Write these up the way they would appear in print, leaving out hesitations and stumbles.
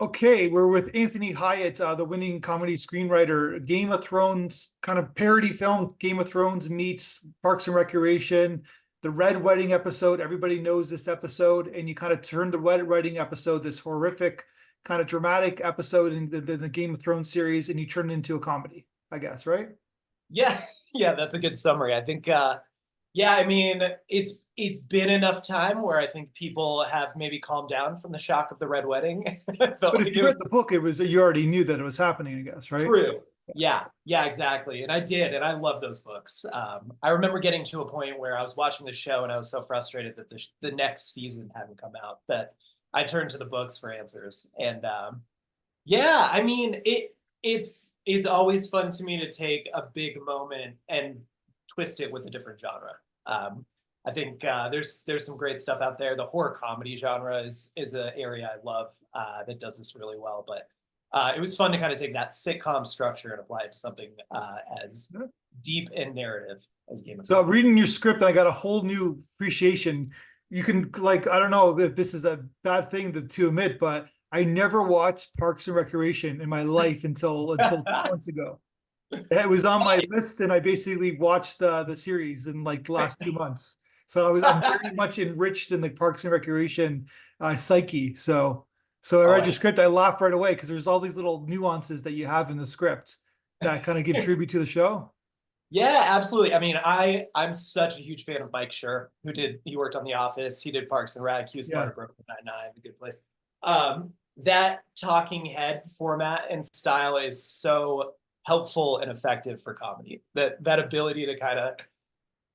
Okay, we're with Anthony HYATT, the winning comedy screenwriter. Game of Thrones kind of parody film. Game of Thrones meets Parks and Recreation. The Red Wedding episode, everybody knows this episode, and you kind of turn the Red Wedding episode, this horrific, kind of dramatic episode in the Game of Thrones series, and you turn it into a comedy, I guess, right? Yeah, yeah, that's a good summary. I think, yeah, I mean, it's been enough time where I think people have maybe calmed down from the shock of the Red Wedding. I felt But if like you it was read the book, it was you already knew that it was happening, I guess, right? true. Yeah, yeah, exactly. And I did, and I love those books. I remember getting to a point where I was watching the show and I was so frustrated that the next season hadn't come out that I turned to the books for answers. And yeah, I mean, it's always fun to me to take a big moment and twist it with a different genre. I think there's some great stuff out there. The horror comedy genre is an area I love that does this really well. But it was fun to kind of take that sitcom structure and apply it to something as deep and narrative as Game of So Thrones. reading your script, I got a whole new appreciation. You can like, I don't know if this is a bad thing to admit, but I never watched Parks and Recreation in my life until 2 months ago. It was on my list, and I basically watched the series in like the last 2 months. So I'm very much enriched in the Parks and Recreation psyche. So I Oh, read your script, I laughed right away because there's all these little nuances that you have in the script that kind of give tribute to the show. yeah, absolutely. I mean, I'm such a huge fan of Mike Schur, he worked on The Office, he did Parks and Rec, he was part Yeah. of Brooklyn Nine-Nine, The Good Place. That talking head format and style is so helpful and effective for comedy. That ability to kind of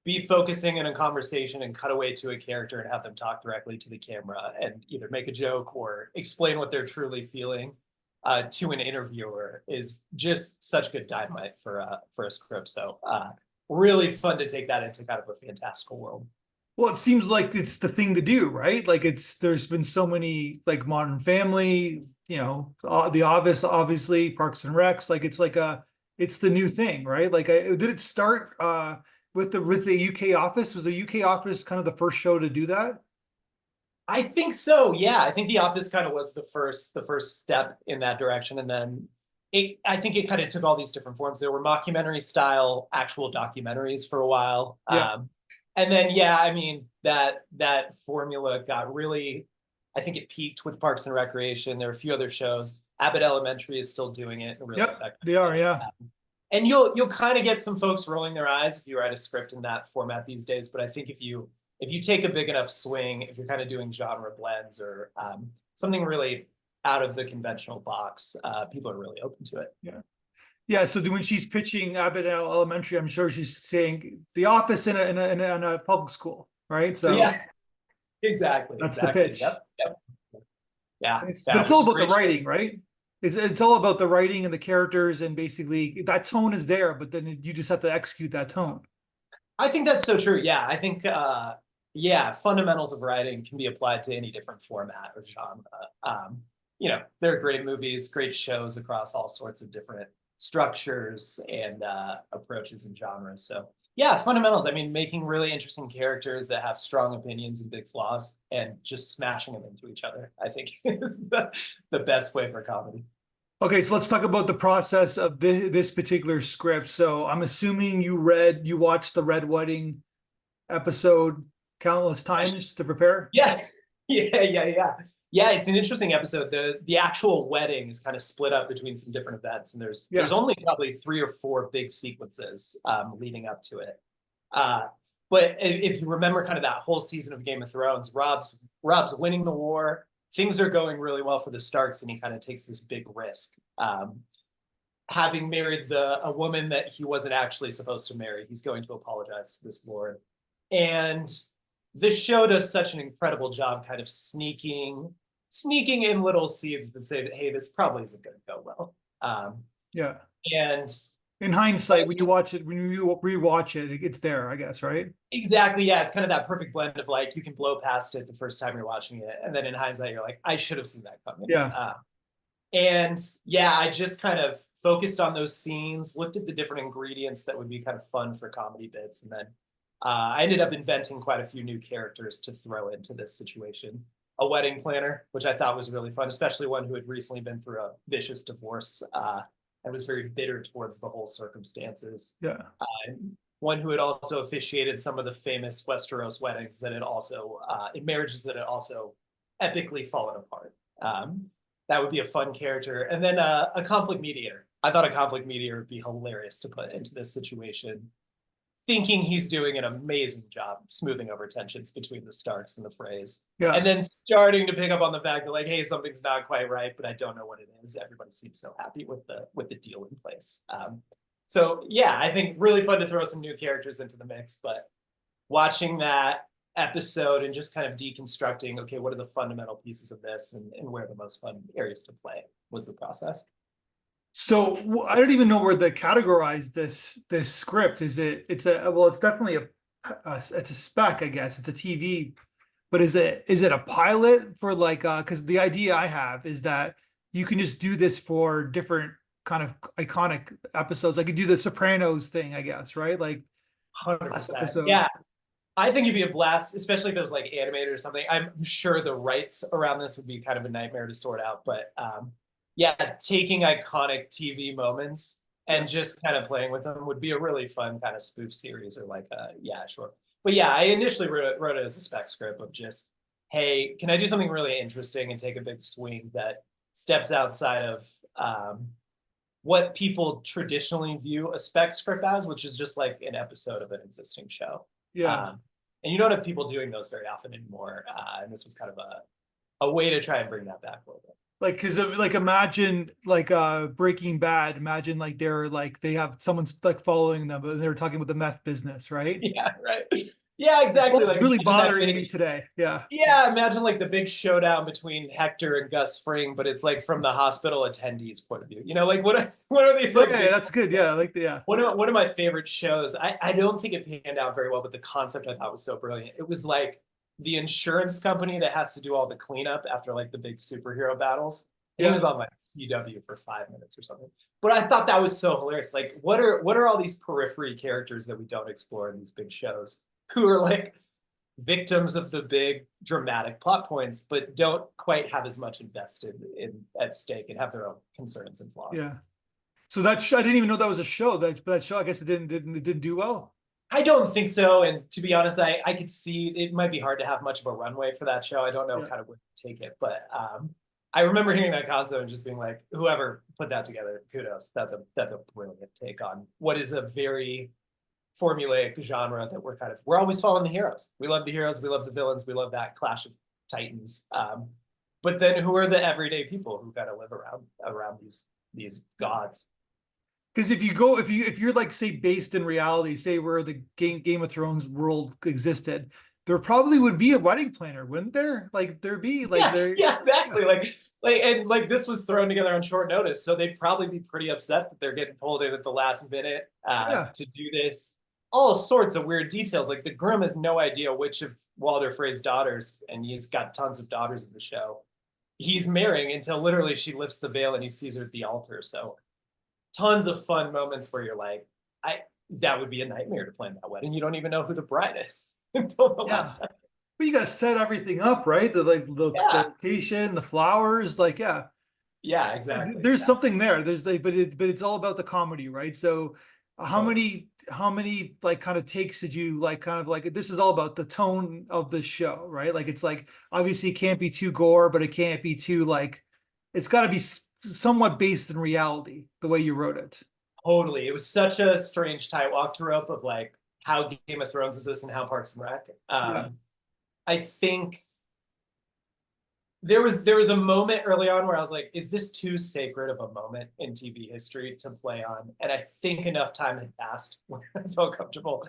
be focusing in a conversation and cut away to a character and have them talk directly to the camera and either make a joke or explain what they're truly feeling to an interviewer is just such good dynamite for a script. So really fun to take that into kind of a fantastical world. Well, it seems like it's the thing to do, right? Like there's been so many like Modern Family, The Office, obviously Parks and Recs. It's the new thing, right? Did it start with the UK Office? Was the UK Office kind of the first show to do that? I think so. Yeah, I think The Office kind of was the first step in that direction, and then I think it kind of took all these different forms. There were mockumentary style actual documentaries for a while, Yeah. and then yeah, I mean that formula got really. I think it peaked with Parks and Recreation. There are a few other shows. Abbott Elementary is still doing it in a really Yep, effective they are. way. Yeah. And you'll kind of get some folks rolling their eyes if you write a script in that format these days. But I think if you take a big enough swing, if you're kind of doing genre blends or something really out of the conventional box, people are really open to it. Yeah. Yeah. So when she's pitching Abbott Elementary, I'm sure she's saying The Office in a public school, right? So Yeah, exactly, that's the exactly. pitch. Yep, yep. Yeah, But yeah, it's which all is about the great. writing, right? It's all about the writing and the characters, and basically that tone is there, but then you just have to execute that tone. I think that's so true. Yeah, I think yeah, fundamentals of writing can be applied to any different format or genre. There are great movies, great shows across all sorts of different structures and approaches and genres. So yeah, fundamentals. I mean, making really interesting characters that have strong opinions and big flaws, and just smashing them into each other. I think is the best way for comedy. Okay, so let's talk about the process of this particular script. So I'm assuming you watched the Red Wedding episode countless times to prepare. Yeah, yeah. Yeah, it's an interesting episode. The actual wedding is kind of split up between some different events, and there's Yeah. only probably 3 or 4 big sequences leading up to it. Uh, but if you remember kind of that whole season of Game of Thrones, Rob's winning the war. Things are going really well for the Starks, and he kind of takes this big risk. Having married a woman that he wasn't actually supposed to marry, he's going to apologize to this lord. And this show does such an incredible job kind of sneaking in little seeds that say that, hey, this probably isn't going to go well. Yeah. And In hindsight, when you watch it, when you rewatch it, it's there, I guess, right? exactly, yeah, it's kind of that perfect blend of like you can blow past it the first time you're watching it, and then in hindsight, you're like, I should have seen that coming. Yeah. And yeah, I just kind of focused on those scenes, looked at the different ingredients that would be kind of fun for comedy bits, and then I ended up inventing quite a few new characters to throw into this situation. a wedding planner, which I thought was really fun, especially one who had recently been through a vicious divorce and was very bitter towards the whole circumstances. Yeah. One who had also officiated some of the famous Westeros weddings that had also, in marriages that had also epically fallen apart. That would be a fun character. And then a conflict mediator. I thought a conflict mediator would be hilarious to put into this situation, thinking he's doing an amazing job smoothing over tensions between the Starks and the Freys. Yeah. And then starting to pick up on the fact that, like, hey, something's not quite right, but I don't know what it is. Everybody seems so happy with the deal in place. So yeah, I think really fun to throw some new characters into the mix, but watching that episode and just kind of deconstructing, okay, what are the fundamental pieces of this and where are the most fun areas to play was the process. So I don't even know where to categorize this script. It's definitely it's a spec, I guess. It's a TV, but is it a pilot for like because the idea I have is that you can just do this for different kind of iconic episodes. I could do the Sopranos thing, I guess, right? Like 100%. Yeah. I think it'd be a blast, especially if it was like animated or something. I'm sure the rights around this would be kind of a nightmare to sort out, but yeah, taking iconic TV moments and just kind of playing with them would be a really fun kind of spoof series or like, yeah, sure. But yeah, I initially wrote it as a spec script of just, hey, can I do something really interesting and take a big swing that steps outside of what people traditionally view a spec script as, which is just like an episode of an existing show. Yeah. And you don't have people doing those very often anymore. And this was kind of a way to try and bring that back a little bit. Like, because like imagine like Breaking Bad. Imagine like they have someone's like following them, but they're talking about the meth business, right? Yeah, right. Yeah, exactly. That's like really bothering me today. Yeah. Yeah, imagine like the big showdown between Hector and Gus Fring, but it's like from the hospital attendees' point of view. You know, like what are these like? Yeah, that's good. Yeah, like One of my favorite shows. I don't think it panned out very well, but the concept I thought was so brilliant. It was like the insurance company that has to do all the cleanup after like the big superhero battles. He was on like CW for 5 minutes or something. But I thought that was so hilarious. Like, what are all these periphery characters that we don't explore in these big shows who are like victims of the big dramatic plot points, but don't quite have as much invested in at stake and have their own concerns and flaws. Yeah. So I didn't even know that was a show. That show, I guess it didn't do well. I don't think so. And to be honest, I could see it might be hard to have much of a runway for that show. I don't know kind of where to take it, but I remember hearing that concept and just being like, whoever put that together, kudos. That's a brilliant take on what is a very formulaic genre that we're always following the heroes. We love the heroes, we love the villains, we love that clash of titans. But then who are the everyday people who kind of live around these gods? Because if you're like, say, based in reality, say where the Game of Thrones world existed, there probably would be a wedding planner, wouldn't there? Like there'd be like yeah, exactly. Like this was thrown together on short notice, so they'd probably be pretty upset that they're getting pulled in at the last minute to do this. All sorts of weird details. Like the groom has no idea which of Walder Frey's daughters, and he's got tons of daughters in the show, he's marrying until literally she lifts the veil and he sees her at the altar. So tons of fun moments where you're like, that would be a nightmare to plan that wedding. You don't even know who the bride is until the last second. But you got to set everything up, right? The location, the flowers, like yeah, exactly. There's something there. There's like, but it's all about the comedy, right? So how many like kind of takes did you like kind of like, this is all about the tone of the show, right? Like it's like obviously it can't be too gore, but it can't be too like, it's got to be somewhat based in reality the way you wrote it. Totally. It was such a strange tightrope of like how Game of Thrones is this and how Parks and Rec. I think there was a moment early on where I was like, is this too sacred of a moment in TV history to play on? And I think enough time had passed where I felt comfortable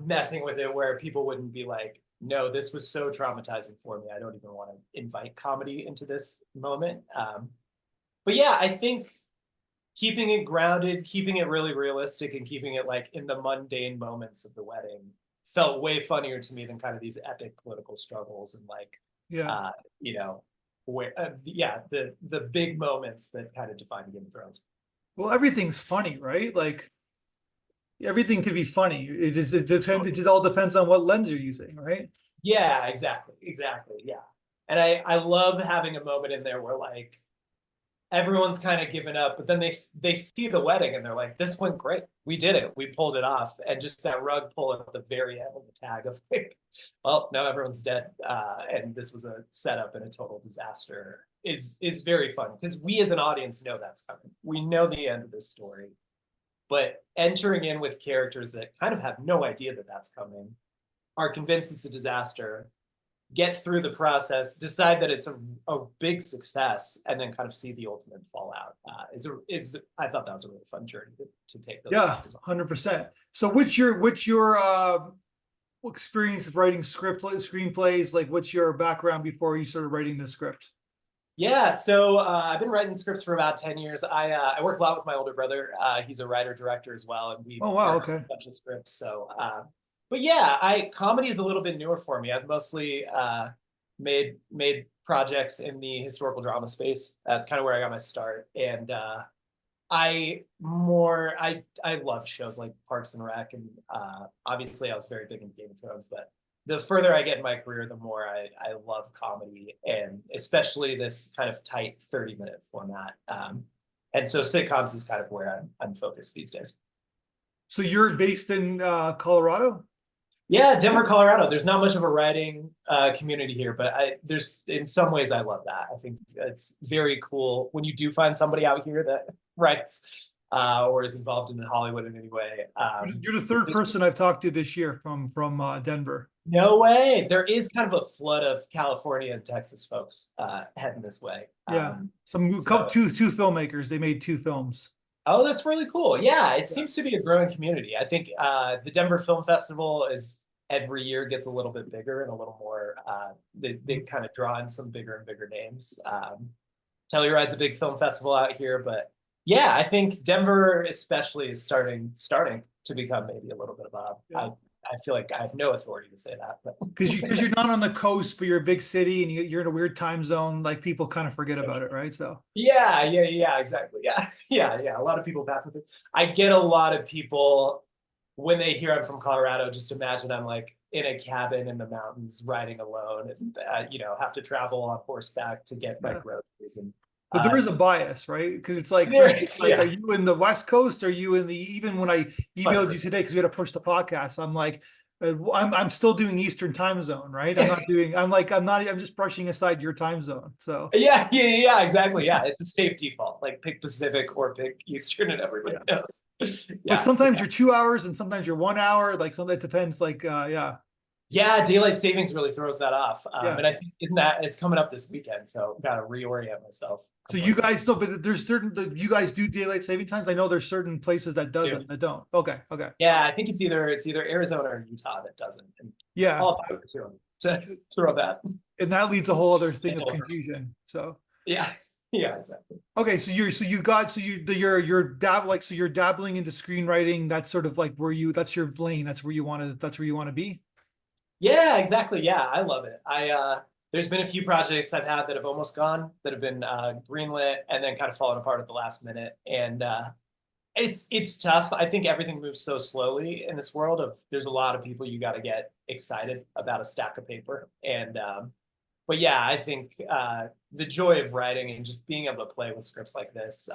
messing with it, where people wouldn't be like, no, this was so traumatizing for me, I don't even want to invite comedy into this moment. But yeah, I think keeping it grounded, keeping it really realistic, and keeping it like in the mundane moments of the wedding felt way funnier to me than kind of these epic political struggles and like, you know, where the big moments that kind of define Game of Thrones. Well, everything's funny, right? Like everything could be funny. It just all depends on what lens you're using, right? Yeah, exactly. Yeah. And I love having a moment in there where like everyone's kind of given up, but then they see the wedding and they're like, this went great. We did it. We pulled it off. And just that rug pull at the very end of the tag of like, well, now everyone's dead. And this was a setup and a total disaster is very fun because we as an audience know that's coming. We know the end of this story. But entering in with characters that kind of have no idea that that's coming, are convinced it's a disaster, get through the process, decide that it's a big success, and then kind of see the ultimate fallout. I thought that was a really fun journey to take those. Yeah, 100%. So what's your experience of writing screenplays? Like, what's your background before you started writing the script? Yeah, so I've been writing scripts for about 10 years. I work a lot with my older brother. He's a writer director as well, and we Oh wow, work on okay. a bunch of scripts. So, but yeah, comedy is a little bit newer for me. I've mostly made projects in the historical drama space. That's kind of where I got my start, and I love shows like Parks and Rec, and obviously I was very big in Game of Thrones, but the further I get in my career, the more I love comedy, and especially this kind of tight 30-minute format. And so sitcoms is kind of where I'm focused these days. So you're based in Colorado? Yeah, Denver, Colorado. There's not much of a writing community here, but there's in some ways I love that. I think it's very cool when you do find somebody out here that writes or is involved in Hollywood in any way. You're the third person I've talked to this year from Denver. No way. There is kind of a flood of California and Texas folks heading this way. Yeah, So, two filmmakers. They made 2 films. oh, that's really cool. Yeah, it seems to be a growing community. I think the Denver Film Festival is every year gets a little bit bigger and a little more. They kind of draw in some bigger and bigger names. Telluride's a big film festival out here, but yeah, I think Denver especially is starting to become maybe a little bit of a. Yeah. I feel like I have no authority to say that, but Because you're not on the coast, but you're a big city and you're in a weird time zone. Like people kind of forget about it, right? So yeah, exactly. Yeah, yeah. A lot of people pass through. I get a lot of people when they hear I'm from Colorado. Just imagine I'm like in a cabin in the mountains, riding alone, and have to travel on horseback to get my groceries. And but there is a bias, right? Because it's like, yeah. are you in the West Coast? Are you in the, even when I emailed you today, because we had to push the podcast, I'm like, I'm still doing Eastern time zone, right? I'm just brushing aside your time zone. So yeah, exactly. Yeah, it's a safe default. Like pick Pacific or pick Eastern, and everybody knows. But sometimes you're 2 hours and sometimes you're 1 hour. Like something that depends. Like Yeah, daylight savings really throws that off. Yeah. And I think it's coming up this weekend, so got to reorient myself. So you guys still, but there's you guys do daylight saving times. I know there's certain places that don't. Okay. Yeah, I think it's either Arizona or Utah that doesn't. And yeah. all power to them to throw that. And that leads a whole other thing of confusion. So yeah, exactly. Okay, so you're dabbling into screenwriting. That's sort of like that's your lane. That's where you want to be. Yeah, exactly. Yeah, I love it. There's been a few projects I've had that have almost gone, that have been greenlit and then kind of fallen apart at the last minute. And it's tough. I think everything moves so slowly in this world there's a lot of people you got to get excited about a stack of paper. And but yeah, I think the joy of writing and just being able to play with scripts like this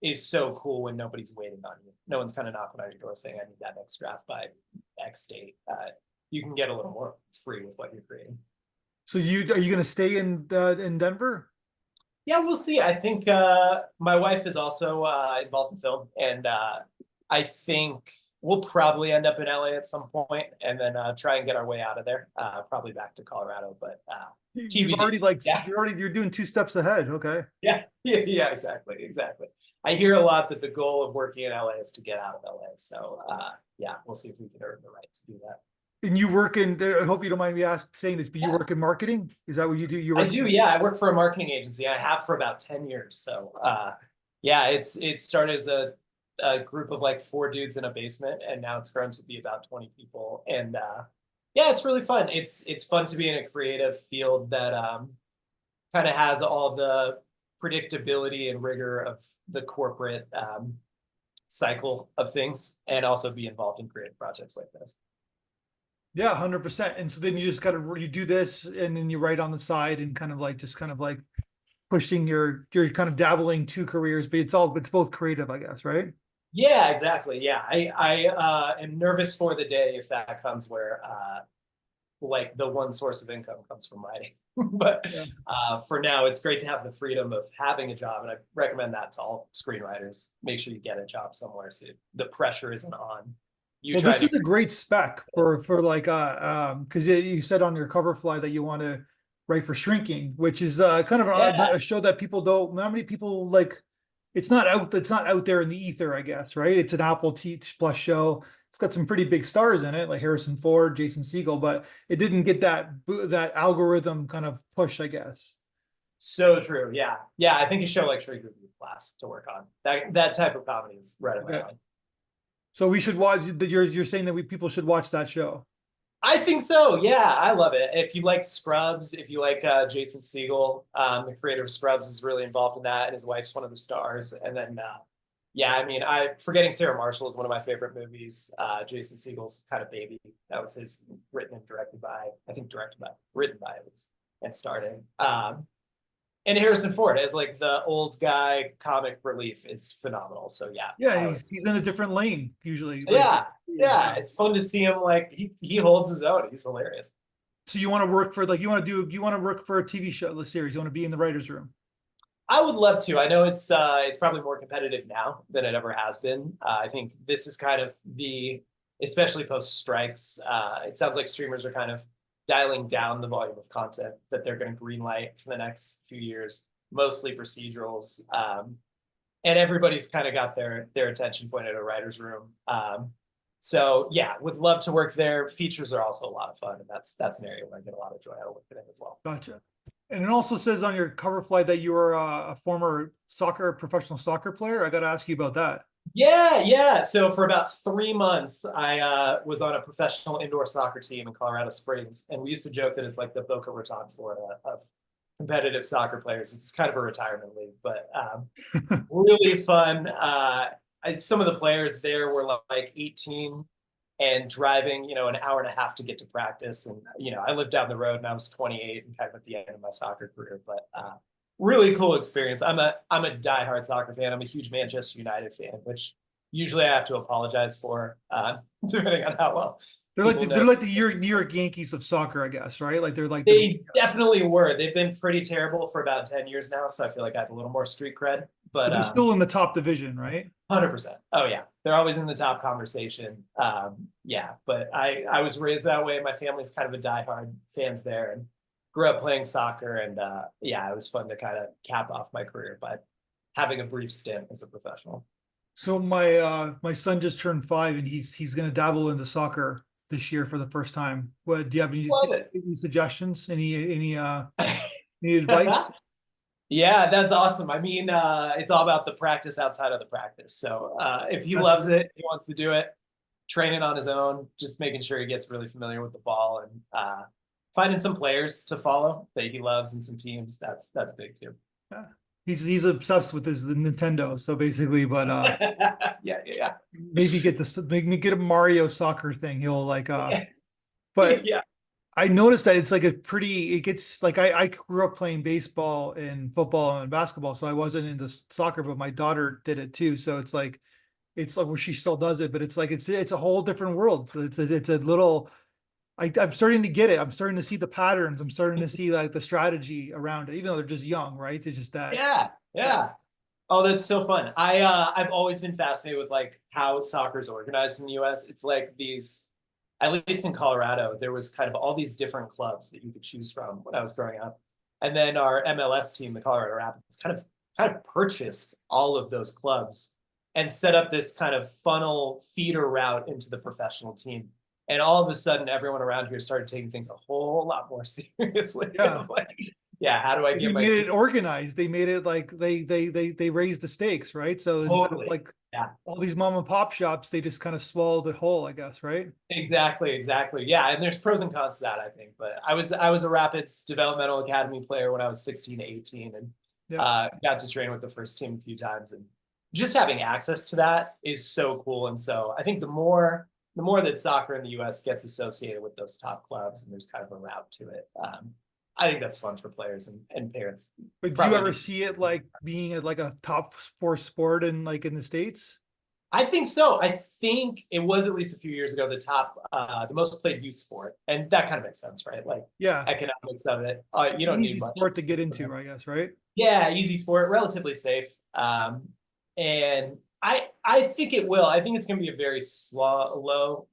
is so cool when nobody's waiting on you. No one's kind of knocking on your door saying, I need that next draft by X date. You can get a little more free with what you're creating. So are you going to stay in Denver? Yeah, we'll see. I think my wife is also involved in film, and I think we'll probably end up in LA at some point, and then try and get our way out of there, probably back to Colorado. But you've already you're doing 2 steps ahead. Okay. Yeah, exactly. I hear a lot that the goal of working in LA is to get out of LA. So yeah, we'll see if we can earn the right to do that. And you work in, I hope you don't mind me saying this, but you work in marketing? Is that what you do? I do, yeah. I work for a marketing agency. I have for about 10 years. So yeah, it started as a group of like 4 dudes in a basement, and now it's grown to be about 20 people. And yeah, it's really fun. It's fun to be in a creative field that kind of has all the predictability and rigor of the corporate cycle of things, and also be involved in creative projects like this. Yeah, 100%. And so then you just gotta, you do this and then you write on the side and kind of like, just kind of like pushing you're kind of dabbling two careers, but it's both creative, I guess, right? Yeah, exactly. Yeah, I am nervous for the day if that comes where like the one source of income comes from writing. But Yeah. for now, it's great to have the freedom of having a job, and I recommend that to all screenwriters. Make sure you get a job somewhere so the pressure isn't on you Well, trying this to. is a great spec for like because you said on your cover fly that you want to write for Shrinking, which is kind of Yeah, a show that people don't. Not many people like. It's not out there in the ether, I guess, right? It's an Apple Teach Plus show. It's got some pretty big stars in it, like Harrison Ford, Jason Segel, but it didn't get that algorithm kind of push, I guess. so true. Yeah, yeah. I think a show like Shrink would be a blast to work on. That type of comedy is right up my Okay, alley. so we should watch. You're saying that people should watch that show. I think so. Yeah, I love it. If you like Scrubs, if you like Jason Segel, the creator of Scrubs is really involved in that, and his wife's one of the stars. And then, yeah, I mean, I Forgetting Sarah Marshall is one of my favorite movies. Jason Segel's kind of baby. That was his written and directed by, I think written by at least, and starring. And Harrison Ford as like the old guy comic relief is phenomenal. So yeah, Yeah, I would. he's in a different lane usually. Like, Yeah, yeah, it's fun to see him like he holds his own. He's hilarious. so you want to work for like you want to work for a TV show, a series. You want to be in the writers' room. I would love to. I know it's probably more competitive now than it ever has been. I think this is kind of especially post strikes. It sounds like streamers are kind of dialing down the volume of content that they're going to greenlight for the next few years, mostly procedurals. And everybody's kind of got their attention pointed at a writer's room. So yeah, would love to work there. Features are also a lot of fun, and that's an area where I get a lot of joy out of working in as well. Gotcha. And it also says on your cover flight that you were a former professional soccer player. I got to ask you about that. Yeah, yeah. So for about 3 months, I was on a professional indoor soccer team in Colorado Springs, and we used to joke that it's like the Boca Raton, Florida of competitive soccer players. It's kind of a retirement league, but really fun. Some of the players there were like 18 and driving, an hour and a half to get to practice. And, I lived down the road and I was 28 and kind of at the end of my soccer career, but really cool experience. I'm a diehard soccer fan. I'm a huge Manchester United fan, which usually I have to apologize for, depending on how well people They're know. like the New York Yankees of soccer, I guess, right? Like they're like the They definitely were. They've been pretty terrible for about 10 years now, so I feel like I have a little more street cred. but But they're still in the top division, right? 100%. Oh yeah, they're always in the top conversation. Yeah, but I was raised that way. My family's kind of a diehard fans there, and grew up playing soccer. And yeah, it was fun to kind of cap off my career by having a brief stint as a professional. So my son just turned 5 and he's gonna dabble into soccer this year for the first time. What do you have Love it. any suggestions? Any advice? Yeah, that's awesome. I mean, it's all about the practice outside of the practice. So if he That's loves it, he wants to do it, training on his own, just making sure he gets really familiar with the ball, and finding some players to follow that he loves and some teams. That's big too. yeah. He's obsessed with his Nintendo. So basically, but Yeah. maybe get a Mario soccer thing. He'll like but Yeah. I noticed that it's like it gets like I grew up playing baseball and football and basketball, so I wasn't into soccer, but my daughter did it too. So it's like well, she still does it, but it's like it's a whole different world. So it's a little I'm starting to get it. I'm starting to see the patterns. I'm starting to see like the strategy around it, even though they're just young, right? It's just that. Yeah. Yeah. Oh, that's so fun. I've always been fascinated with like how soccer is organized in the US. It's like these, at least in Colorado, there was kind of all these different clubs that you could choose from when I was growing up. And then our MLS team, the Colorado Rapids, kind of purchased all of those clubs and set up this kind of funnel feeder route into the professional team. And all of a sudden, everyone around here started taking things a whole lot more seriously. Yeah. Like, yeah, how do I They get my made team? it organized. They made it like they raised the stakes, right? So instead of Totally. like Yeah. all these mom and pop shops, they just kind of swallowed it whole, I guess, right? Exactly. Yeah, and there's pros and cons to that, I think. But I was a Rapids developmental academy player when I was 16 to 18, and Yeah. got to train with the first team a few times. And just having access to that is so cool. And so I think the more the more that soccer in the US gets associated with those top clubs and there's kind of a route to it, I think that's fun for players and parents. But do you Probably ever need- see it like being like a top sport in like in the States? I think so. I think it was at least a few years ago the most played youth sport, and that kind of makes sense, right? Like Yeah, economics of it. You an don't need easy much. sport to get into, I guess, right? Yeah, easy sport, relatively safe. And I think it will. I think it's going to be a very slow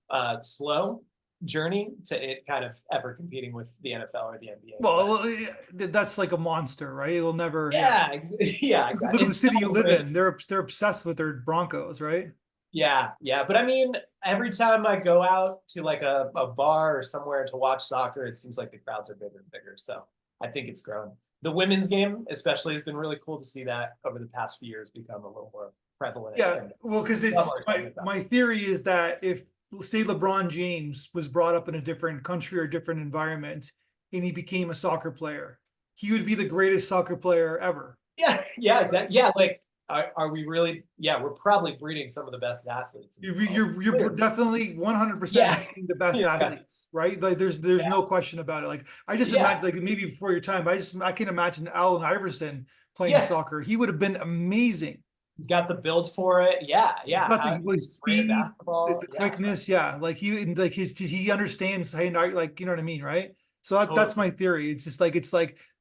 journey to it kind of ever competing with the NFL or the NBA. Well, that's like a monster, right? It will never. Yeah, yeah, Look exactly. at the It's city you so live great. in. They're obsessed with their Broncos, right? Yeah, yeah. But I mean, every time I go out to like a bar or somewhere to watch soccer, it seems like the crowds are bigger and bigger. So I think it's grown. The women's game, especially, has been really cool to see that over the past few years become a little more prevalent. Yeah, And well, because a lot it's more excitement about it. my theory is that if say LeBron James was brought up in a different country or different environment and he became a soccer player, he would be the greatest soccer player ever. Yeah, yeah, exactly. Yeah, like are we really? Yeah, we're probably breeding some of the best athletes in the world. You're definitely 100% Yeah, breeding the best yeah, athletes, right? Like there's yeah, no question about it. Like I just yeah, imagine, like maybe before your time, but I can imagine Allen Iverson playing yeah. soccer. He would have been amazing. He's got the build for it. Yeah, He's yeah. got How the great at speed, basketball. the Yeah, quickness, yeah. Like he understands, hey, like you know what I mean, right? So that's totally. my theory. It's just like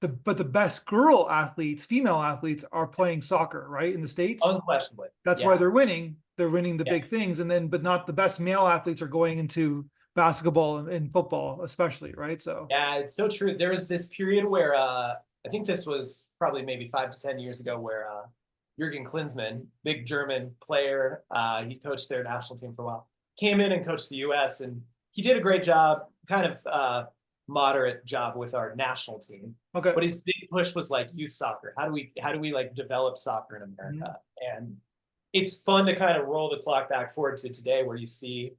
the best girl athletes, female athletes are playing soccer, right? In the States. Unquestionably. That's why Yeah, they're winning. They're winning the yeah, big things, and then but not the best male athletes are going into basketball and football, especially, right? So yeah. It's so true. There was this period where I think this was probably maybe 5 to 10 years ago, where Jurgen Klinsmann, big German player, he coached their national team for a while, came in and coached the U.S. and he did a great job, kind of moderate job with our national team. okay. But his big push was like youth soccer. How do we like develop soccer in Mhm. America? And it's fun to kind of roll the clock back forward to today, where you see,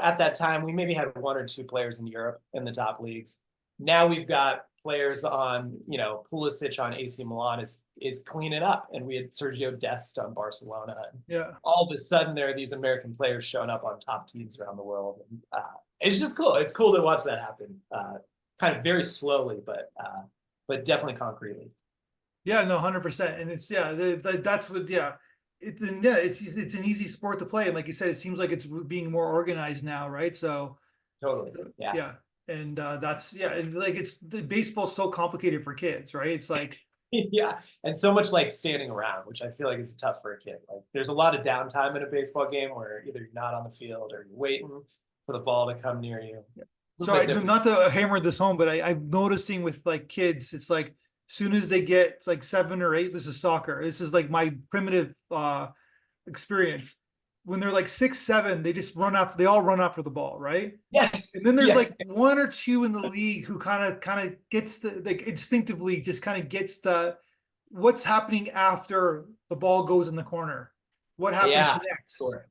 at that time we maybe had one or two players in Europe in the top leagues. Now we've got players on, Pulisic on AC Milan is cleaning up, and we had Sergio Dest on Barcelona. And Yeah. all of a sudden, there are these American players showing up on top teams around the world, and it's just cool. It's cool to watch that happen, kind of very slowly, but definitely concretely. Yeah, no, 100%. And it's that's what it's an easy sport to play. And like you said, it seems like it's being more organized now, right? So Totally, yeah. yeah. And that's and like the baseball's so complicated for kids, right? It's like Yeah, and so much like standing around, which I feel like is tough for a kid. Like there's a lot of downtime in a baseball game where either you're not on the field or you're waiting for the ball to come near you. A so little bit different. not to hammer this home, but I'm noticing with like kids, it's like soon as they get like 7 or 8, this is soccer. This is like my primitive experience. When they're like 6, 7, they all run after the ball, right? And Yes, then there's yeah, like one or two in the league who kind of gets the like instinctively just kind of gets the what's happening after the ball goes in the corner. What happens yeah, next? sure.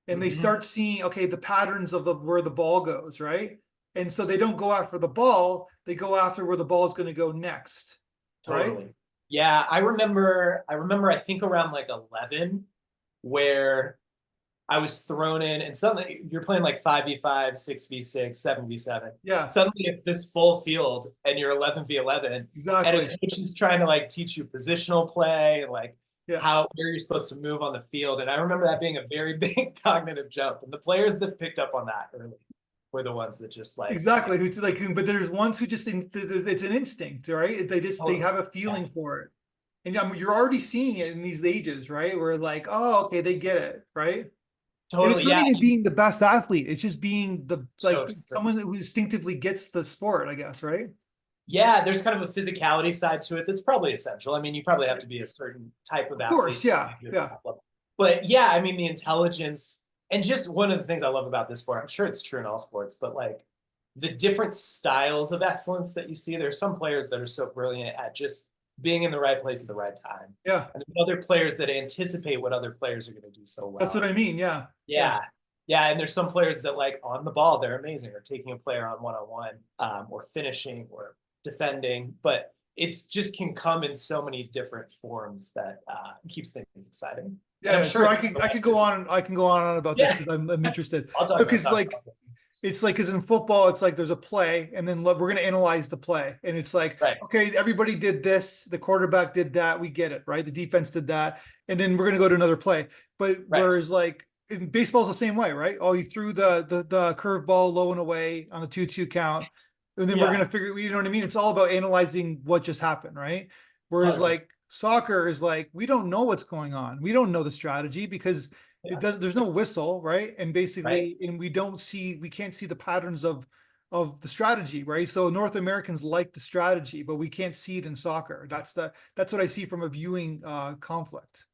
And they Mhm. start seeing okay the patterns of the where the ball goes, right? And so they don't go after the ball, they go after where the ball is going to go next, right? Totally. Yeah, I think around like 11, where I was thrown in, and suddenly you're playing like 5v5, 6v6, 7v7. Yeah, Suddenly it's this full field and you're 11v11, and a exactly. coach is trying to like teach you positional play and like Yeah. where you're supposed to move on the field. And I remember that being a very big cognitive jump. And the players that picked up on that early were the ones that just like, Exactly. Who's like, but there's ones who just it's an instinct, right? They totally. have a Yeah, feeling for it, and you're already seeing it in these ages, right? Where like, oh, okay, they get it, right? And it's totally. not Yeah. even being the best athlete; it's just being the So like true. someone who instinctively gets the sport, I guess, right? Yeah, there's kind of a physicality side to it that's probably essential. I mean, you probably have to be a certain type of Of course, athlete to yeah, be at the yeah, top level. But yeah, I mean, the intelligence, and just one of the things I love about this sport, I'm sure it's true in all sports, but like the different styles of excellence that you see. There's some players that are so brilliant at just being in the right place at the right time. yeah. And there's other players that anticipate what other players are going to do so That's what well. I mean. Yeah, yeah, Yeah. Yeah, and there's some players that like on the ball, they're amazing, or taking a player on one-on-one, or finishing or defending, but it's just can come in so many different forms that keeps things exciting. Yeah, I'm so sure I could go on and on about this Yeah. because I'm interested. I'll talk about Because soccer. like it's like, because in football, it's like there's a play, and then we're going to analyze the play. And it's like, Right. okay, everybody did this, the quarterback did that, we get it, right? The defense did that, and then we're going to go to another play. But Right. whereas like in baseball's the same way, right? Oh, you threw the curveball low and away on the 2-2 count, and then we're Yeah. going to figure, you know what I mean? It's all about analyzing what just happened, right? Whereas 100%. like soccer is like, we don't know what's going on. We don't know the strategy because Yeah. there's no whistle, right? And Right. basically, and we can't see the patterns of the strategy, right? So North Americans like the strategy, but we can't see it in soccer. That's what I see from a viewing conflict.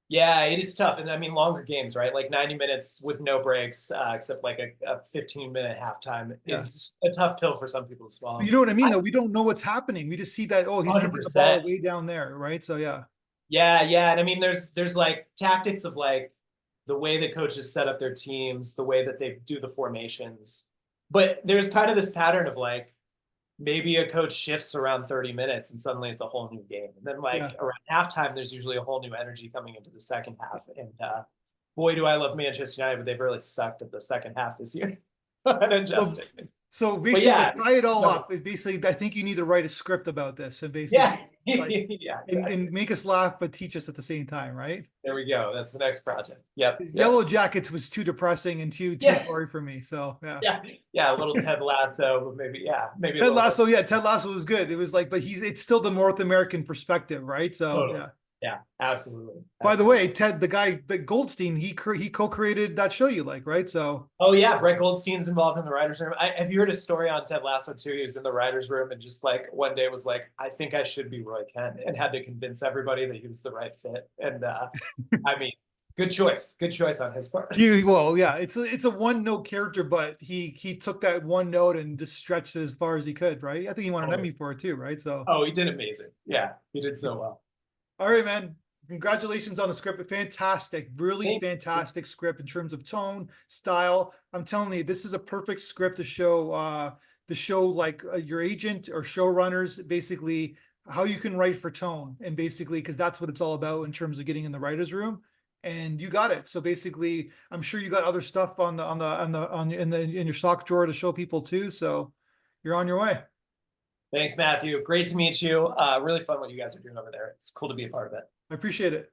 Yeah, it is tough. And I mean, longer games, right? Like 90 minutes with no breaks, except like a 15-minute halftime Yeah. is a tough pill for some people to But swallow. you know what I mean, though? We don't know what's happening. We just see that, oh, he's kicking the ball 100%. way down there, right? So yeah. Yeah, yeah. And I mean, there's like tactics of like the way that coaches set up their teams, the way that they do the formations. But there's kind of this pattern of like maybe a coach shifts around 30 minutes and suddenly it's a whole new game. And then like Yeah. around halftime, there's usually a whole new energy coming into the second half. And boy, do I love Manchester United, but they've really sucked at the second half this year. Unadjusting. So But basically, yeah, to tie it all up, it basically, I think you need to write a script about this and yeah, basically like yeah, exactly. and make us laugh but teach us at the same time, right? There we go. That's the next project. Yep. Yep. Yellow Jackets was too depressing and too Yeah. gory for me. So yeah. Yeah. Yeah. A little Ted Lasso, but maybe, yeah, maybe a Ted little Lasso, bit. yeah, Ted Lasso was good. It was like, but it's still the North American perspective, right? So Totally. yeah. Yeah, absolutely. By the Absolutely. way, Ted, the guy Goldstein, he co-created that show you like, right? So Oh yeah, Brett Goldstein's involved in the writers' room. Have you heard a story on Ted Lasso too? He was in the writers' room and just like one day was like, "I think I should be Roy Kent," and had to convince everybody that he was the right fit. And I mean, good choice on his part. well, yeah, it's a one note character, but he took that one note and just stretched it as far as he could, right? I think he won an Emmy for it too, right? So Oh, he did amazing. Yeah, he did so well. all right, man. Congratulations on the script. Fantastic, really Thank you. fantastic script in terms of tone, style. I'm telling you, this is a perfect script to show like your agent or showrunners basically how you can write for tone, and basically because that's what it's all about in terms of getting in the writer's room. And you got it. So basically, I'm sure you got other stuff in your sock drawer to show people too. So you're on your way. Thanks, Matthew. Great to meet you. Really fun what you guys are doing over there. It's cool to be a part of it. I appreciate it.